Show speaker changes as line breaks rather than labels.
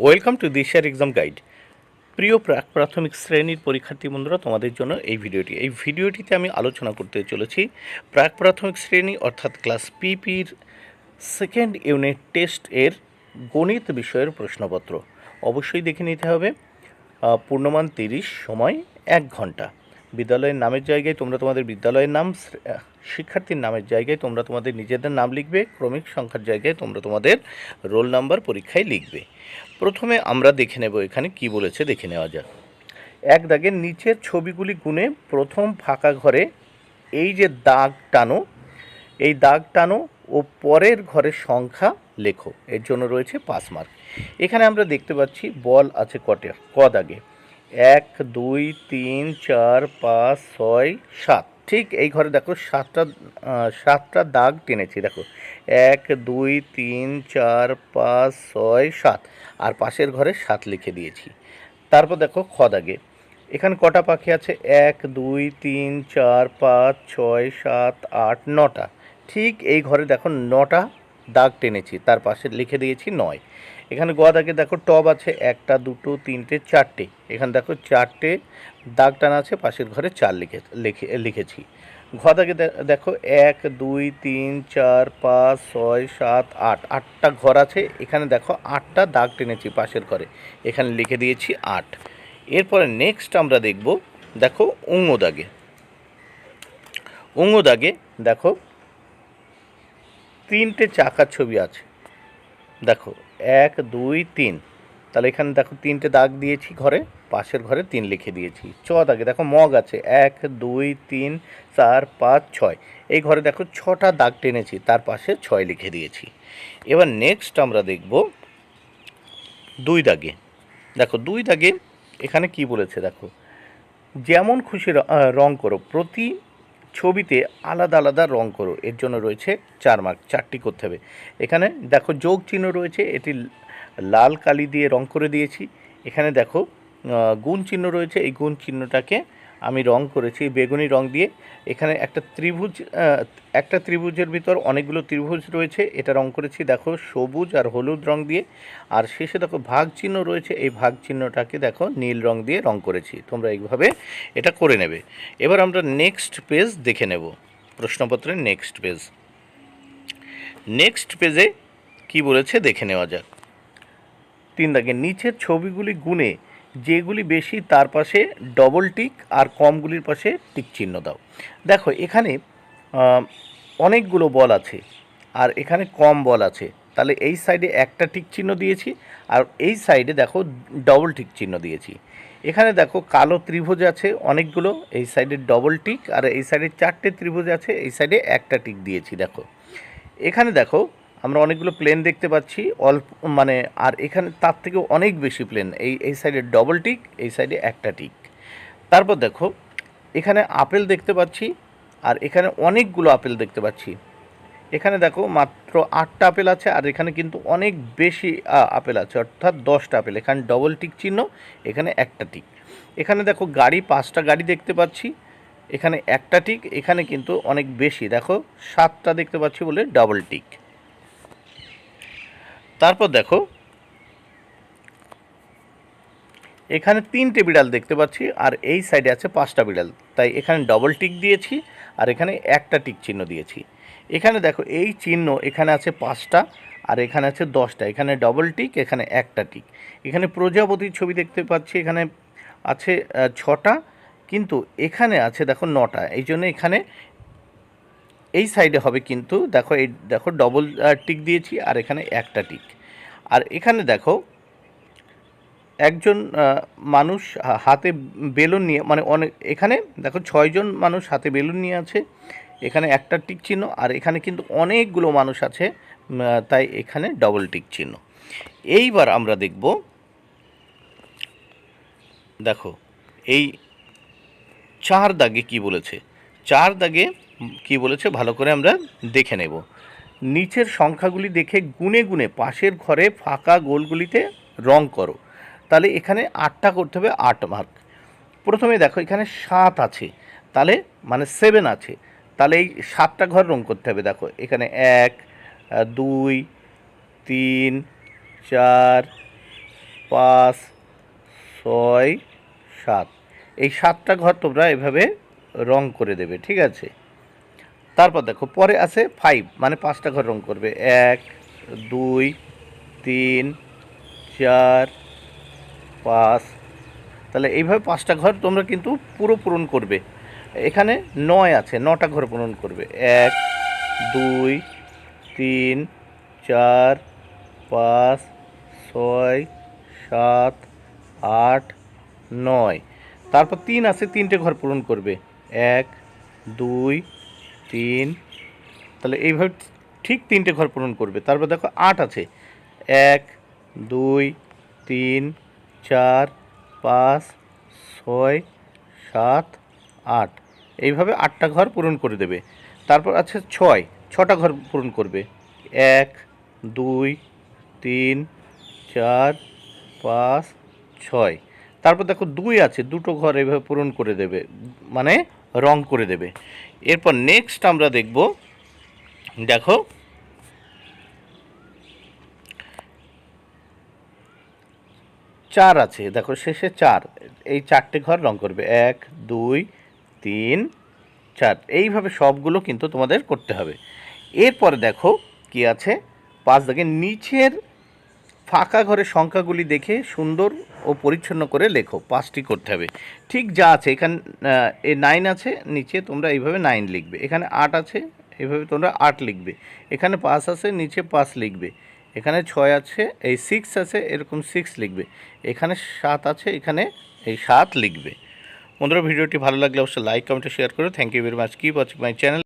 Welcome to দিশার exam guide. প্রিয় প্রাথমিক শ্রেণীর পরীক্ষার্থী বন্ধুরা, তোমাদের জন্য এই ভিডিওটিতে আমি আলোচনা করতে চলেছি প্রাথমিক শ্রেণী অর্থাৎ ক্লাস পিপির সেকেন্ড ইউনিট টেস্ট এর গণিত বিষয়ের প্রশ্নপত্র। অবশ্যই দেখে নিতে হবে। পূর্ণমান 30, সময় 1 ঘন্টা। বিদ্যালয়ের নামের জায়গায় তোমরা তোমাদের বিদ্যালয়ের নাম, শিক্ষার্থীর নামের জায়গায় তোমরা তোমাদের নিজেদের নাম লিখবে, ক্রমিক সংখ্যার জায়গায় তোমরা তোমাদের রোল নাম্বার পরীক্ষায় লিখবে। প্রথমে আমরা দেখে নেব এখানে কি বলেছে, দেখে নেওয়া যাক। এক দাগের নিচের ছবিগুলি গুনে প্রথম ফাঁকা ঘরে এই যে দাগ টানো, এই দাগ টানো ও পরের ঘরের সংখ্যা লেখো। এর জন্য রয়েছে 5 মার্ক। এখানে আমরা দেখতে পাচ্ছি বল আছে ক দাগে 1 2 3 4 5 6 7। ঠিক এই ঘরে দেখো সাতটা দাগ টেনেছি। দেখো 1 2 3 4 5 6 7, আর পাশের ঘরে 7 লিখে দিয়েছি। তারপর দেখো খ দাগে এখানে কটা পাখি আছে, 1 2 3 4 5 6 7 8 9টা। ঠিক এই ঘরে দেখো 9টা দাগ টেনেছি, তার পাশে লিখে দিয়েছি 9। এখানে গ দাগে দেখো টব আছে 1টা 2টো 3টে 4টে। এখানে দেখো 4টে দাগ টানা আছে, পাশের ঘরে 4 লিখেছি। ঘ দাগে দেখো 1 2 3 4 5 6 7 8, 8টা ঘর আছে। এখানে দেখো 8টা দাগ টেনেছি পাশের ঘরে, এখানে লিখে দিয়েছি 8। এরপরে নেক্সট আমরা দেখব, দেখো উঙো দাগে দেখো 3টে চাকার ছবি আছে। দেখো 1 2 3, তাহলে এখানে দেখো 3টে দাগ দিয়েছি ঘরে, পাশের ঘরে 3 লিখে দিয়েছি। চ দাগে দেখো মগ আছে 1 2 3 4 5 6, এই ঘরে দেখো 6টা দাগ টেনেছি, তার পাশে 6 লিখে দিয়েছি। এবার নেক্সট আমরা দেখব 2 দাগে। দেখো 2 দাগে এখানে কি বলেছে, দেখো যেমন খুশি রং করো, প্রতি ছবিতে আলাদা আলাদা রং করো। এর জন্য রয়েছে 4 মার্ক, 4টি করতে হবে। এখানে দেখো যোগ চিহ্ন রয়েছে, এটি লাল কালি দিয়ে রং করে দিয়েছি। এখানে দেখো গুণ চিহ্ন রয়েছে, এই গুণ চিহ্নটাকে আমি রং করেছি বেগুনি রং দিয়ে। এখানে একটা ত্রিভুজের ভিতর অনেকগুলো ত্রিভুজ রয়েছে, এটা রং করেছি দেখো সবুজ আর হলুদ রং দিয়ে। আর শেষে দেখো ভাগ চিহ্ন রয়েছে, এই ভাগ চিহ্নটাকে দেখো নীল রং দিয়ে রং করেছি। তোমরা এইভাবে এটা করে নেবে। এবার আমরা নেক্সট পেজ দেখে নেব, প্রশ্নপত্রের নেক্সট পেজে কি বলেছে দেখে নেওয়া যাক। 3 দাগে নিচের ছবিগুলি গুনে যেগুলি বেশি তার পাশে ডবল টিক, আর কমগুলির পাশে টিক চিহ্ন দাও। দেখো এখানে অনেকগুলো বল আছে, আর এখানে কম বল আছে, তাহলে এই সাইডে একটা টিক চিহ্ন দিয়েছি, আর এই সাইডে দেখো ডবল টিক চিহ্ন দিয়েছি। এখানে দেখো কালো ত্রিভুজ আছে অনেকগুলো, এই সাইডে ডবল টিক, আর এই সাইডে 4টে ত্রিভুজ আছে, এই সাইডে একটা টিক দিয়েছি। দেখো এখানে দেখো আমরা অনেকগুলো প্লেন দেখতে পাচ্ছি, অল্প মানে, আর এখানে তার থেকেও অনেক বেশি প্লেন। এই সাইডে ডবল টিক, এই সাইডে একটা টিক। তারপর দেখো এখানে আপেল দেখতে পাচ্ছি, আর এখানে অনেকগুলো আপেল দেখতে পাচ্ছি। এখানে দেখো মাত্র 8টা আপেল আছে, আর এখানে কিন্তু অনেক বেশি আপেল আছে, অর্থাৎ 10টা আপেল। এখানে ডবল টিক চিহ্ন, এখানে একটা টিক। এখানে দেখো গাড়ি 5টা গাড়ি দেখতে পাচ্ছি, এখানে একটা টিক। এখানে কিন্তু অনেক বেশি, দেখো 7টা দেখতে পাচ্ছি বলে ডবল টিক। তারপর দেখো এখানে 3টে বিড়াল দেখতে পাচ্ছি, আর এই সাইডে আছে 5টা বিড়াল, তাই এখানে ডবল টিক দিয়েছি, আর এখানে একটা টিক চিহ্ন দিয়েছি। এখানে দেখো এই চিহ্ন, এখানে আছে 5টা, আর এখানে আছে 10টা, এখানে ডবল টিক, এখানে একটা টিক। এখানে প্রজাপতির ছবি দেখতে পাচ্ছি, এখানে আছে 6টা, কিন্তু এখানে আছে দেখো 9টা, এই জন্য এখানে এই সাইডে হবে, কিন্তু দেখো ডবল টিক দিয়েছি, আর এখানে একটা টিক। আর এখানে দেখো একজন মানুষ হাতে বেলুন নিয়ে, মানে এখানে দেখো 6জন মানুষ হাতে বেলুন নিয়ে আছে, এখানে একটা টিক চিহ্ন, আর এখানে কিন্তু অনেকগুলো মানুষ আছে, তাই এখানে ডবল টিক চিহ্ন। এইবার আমরা দেখব, দেখো এই 4 দাগে কি বলেছে। 4 দাগে কি বলেছে ভালো করে আমরা দেখে নেব। নিচের সংখ্যাগুলি দেখে গুনে গুনে পাশের ঘরে ফাঁকা গোলগুলিতে রং করো। তাহলে এখানে 8টা করতে হবে, 8 মার্ক। প্রথমে দেখো এখানে 7 আছে, তাহলে মানে 7 আছে, তাহলে এই 7টা ঘর রং করতে হবে। দেখো এখানে 1 2 3 4 5 6 7। এই 7টা ঘর তোমরা এভাবে রং করে দেবে, ঠিক আছে। তারপর দেখো পরে আছে 5, মানে 5টা ঘর রং করবে। 1 2 3 4 5। তাহলে এইভাবে 5টা ঘর তোমরা কিন্তু পুরো পূরণ করবে। এখানে 9 আছে, 9টা ঘর পূরণ করবে। 1 2 3 4 5 6 7 8 9। তারপর 3 আছে, 3টে ঘর পূরণ করবে। 1 2 3। তাহলে এইভাবে ঠিক 3টে ঘর পূরণ করবে। তারপর দেখো 8 আছে। 1 2 3 4 5 6 7 8। এইভাবে 8টা ঘর পূরণ করে দেবে। তারপর আছে 6টা ঘর পূরণ করবে। 1 2 3 4 5 6। তারপর দেখো 2 আছে, 2টো ঘর এইভাবে পূরণ করে দেবে, মানে রং করে দেবে। এরপর নেক্সট আমরা দেখব, দেখো 4 আছে, দেখো শেষে 4, এই 4টে ঘর রং করবে। 1 2 3 4। এইভাবে সবগুলো কিন্তু তোমাদের করতে হবে। এরপরে দেখো কি আছে, 5 দাগের নিচের ফাঁকা ঘরের সংখ্যাগুলি দেখে সুন্দর ও পরিচ্ছন্ন করে লেখো। 5টি করতে হবে, ঠিক যা আছে। এখানে 9 আছে, নিচে তোমরা এইভাবে 9 লিখবে। এখানে 8 আছে, এইভাবে তোমরা 8 লিখবে। এখানে 5 আছে, নিচে 5 লিখবে। এখানে 6 আছে, এই 6 আছে, এরকম 6 লিখবে। এখানে 7 আছে, এখানে এই 7 লিখবে। বন্ধুরা, ভিডিওটি ভালো লাগলে অবশ্যই লাইক কমেন্ট শেয়ার করো। Thank you very much, keep watching my channel.